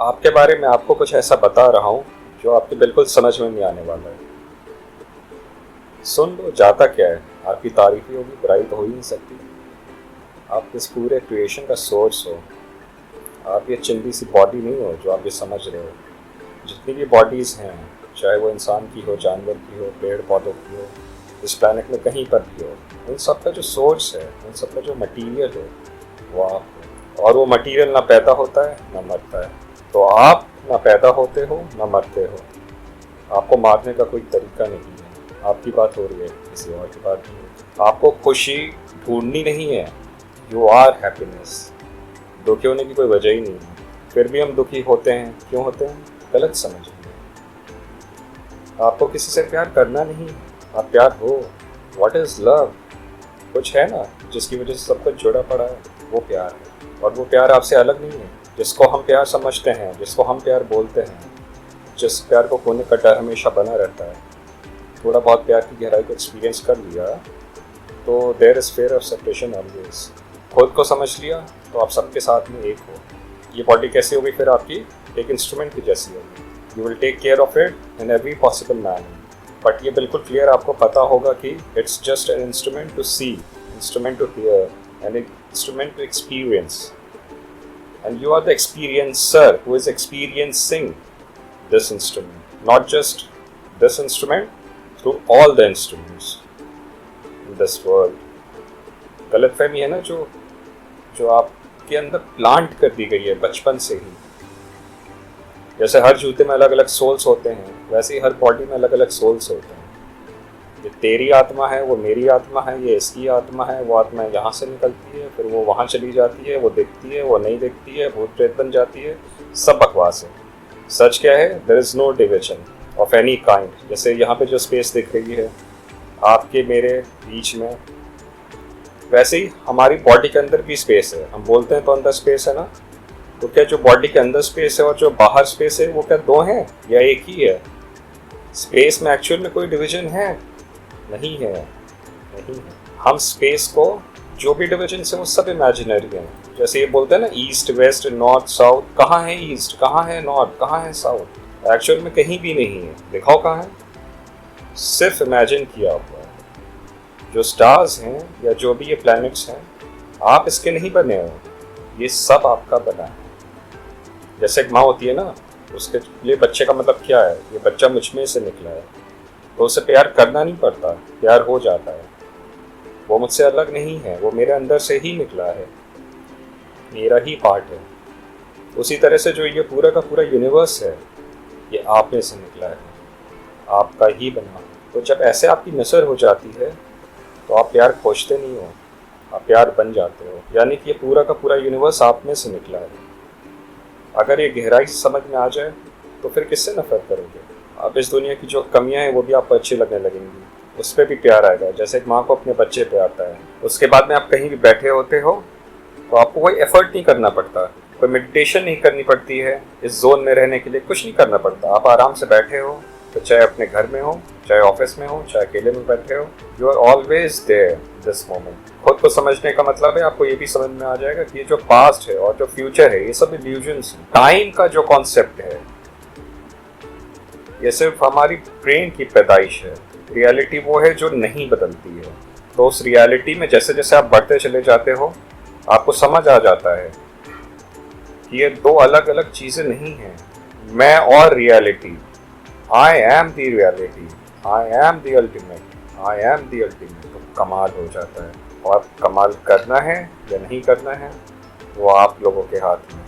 आपके बारे में आपको कुछ ऐसा बता रहा हूँ जो आपके बिल्कुल समझ में नहीं आने वाला है। सुन लो, जाता क्या है। आपकी तारीफ ही होगी, बुराई तो हो ही नहीं सकती। आप इस पूरे क्रिएशन का सोर्स हो। आप ये चिंदी सी बॉडी नहीं हो जो आप ये समझ रहे हो। जितनी भी बॉडीज़ हैं, चाहे वो इंसान की हो, जानवर की हो, पेड़ पौधों की हो, इस प्लैनेट में कहीं पर भी हो, उन सब का जो सोर्स है, उन सब का जो मटीरियल है, वो आप हो। और वो मटीरियल ना पैदा होता है ना मरता है। तो आप ना पैदा होते हो ना मरते हो। आपको मारने का कोई तरीका नहीं है। आपकी बात हो रही है, किसी और की बात नहीं है। आपको खुशी ढूंढनी नहीं है। You are happiness. दुखी होने की कोई वजह ही नहीं है। फिर भी हम दुखी होते हैं। क्यों होते हैं? गलत समझ। आपको किसी से प्यार करना नहीं, आप प्यार हो। What is love? कुछ है ना जिसकी वजह से सब कुछ जुड़ा पड़ा है, वो प्यार है। और वो प्यार आपसे अलग नहीं है। जिसको हम प्यार समझते हैं, जिसको हम प्यार बोलते हैं, जिस प्यार को खोने का डर हमेशा बना रहता है, थोड़ा बहुत प्यार की गहराई को एक्सपीरियंस कर लिया तो there is fear of separation always. खुद को समझ लिया तो आप सबके साथ में एक हो। ये बॉडी कैसी होगी फिर आपकी? एक इंस्ट्रूमेंट की जैसी होगी। You will take care of it in every possible manner. But ये बिल्कुल क्लियर आपको पता होगा कि it's just an instrument to see, instrument to hear, an instrument to experience. And you are the experiencer who is experiencing this instrument, not just this instrument, through all the instruments in this world. गलतफहमी है ना जो जो आपके अंदर plant कर दी गई है बचपन से ही। जैसे हर जूते में अलग अलग सोल्स होते हैं, वैसे ही हर बॉडी में अलग अलग सोल्स होते हैं। ये तेरी आत्मा है, वो मेरी आत्मा है, ये इसकी आत्मा है। वो आत्मा यहाँ से निकलती है, फिर वो वहाँ चली जाती है, वो दिखती है, वो नहीं दिखती है, भूत प्रेत बन जाती है। सब बकवास है। सच क्या है? There is no division of any kind. जैसे यहाँ पे जो स्पेस दिख रही है आपके मेरे बीच में, वैसे ही हमारी बॉडी के अंदर भी स्पेस है। हम बोलते हैं तो अंदर स्पेस है ना, तो क्या जो बॉडी के अंदर स्पेस है और जो बाहर स्पेस है वो क्या दो हैं या एक ही है? स्पेस में एक्चुअल में कोई डिवीजन है? नहीं है, नहीं है। हम स्पेस को जो भी डिवीजन है वो सब इमेजिनरी हैं। जैसे ये बोलते हैं ना ईस्ट वेस्ट नॉर्थ साउथ, कहाँ है ईस्ट, कहाँ है नॉर्थ, कहाँ है साउथ? एक्चुअल में कहीं भी नहीं है। दिखाओ कहाँ है? सिर्फ इमेजिन किया हुआ है। जो स्टार्स हैं या जो भी ये प्लैनेट्स हैं, आप इसके नहीं बने हो, ये सब आपका बना है। जैसे एक माँ होती है ना, उसके लिए बच्चे का मतलब क्या है? ये बच्चा मुझ में से निकला है, तो उसे प्यार करना नहीं पड़ता, प्यार हो जाता है। वो मुझसे अलग नहीं है, वो मेरे अंदर से ही निकला है, मेरा ही पार्ट है। उसी तरह से जो ये पूरा का पूरा यूनिवर्स है, ये आप में से निकला है, आपका ही बना। तो जब ऐसे आपकी नज़र हो जाती है तो आप प्यार खोजते नहीं हो, आप प्यार बन जाते हो। यानी कि ये पूरा का पूरा यूनिवर्स आप में से निकला है। अगर ये गहराई से समझ में आ जाए तो फिर किससे नफरत करोगे? अब इस दुनिया की जो कमियां हैं वो भी आपको अच्छी लगने लगेंगी, उस पर भी प्यार आएगा। जैसे एक माँ को अपने बच्चे पे आता है। उसके बाद में आप कहीं भी बैठे होते हो तो आपको कोई एफर्ट नहीं करना पड़ता, कोई मेडिटेशन नहीं करनी पड़ती है इस जोन में रहने के लिए, कुछ नहीं करना पड़ता। आप आराम से बैठे हो, तो चाहे अपने घर में हो, चाहे ऑफिस में हो, चाहे अकेले में बैठे हो, you are always there this moment. खुद को समझने का मतलब है आपको ये भी समझ में आ जाएगा कि ये जो पास्ट है और जो फ्यूचर है, ये सब इल्यूजन्स हैं। टाइम का जो कॉन्सेप्ट है, ये सिर्फ हमारी ब्रेन की पैदाइश है। रियलिटी वो है जो नहीं बदलती है। तो उस रियलिटी में जैसे जैसे आप बढ़ते चले जाते हो, आपको समझ आ जाता है कि ये दो अलग अलग चीज़ें नहीं हैं। मैं और reality, I am the reality, I am the ultimate, I am the ultimate. तो कमाल हो जाता है। और कमाल करना है या नहीं करना है, वो आप लोगों के हाथ में।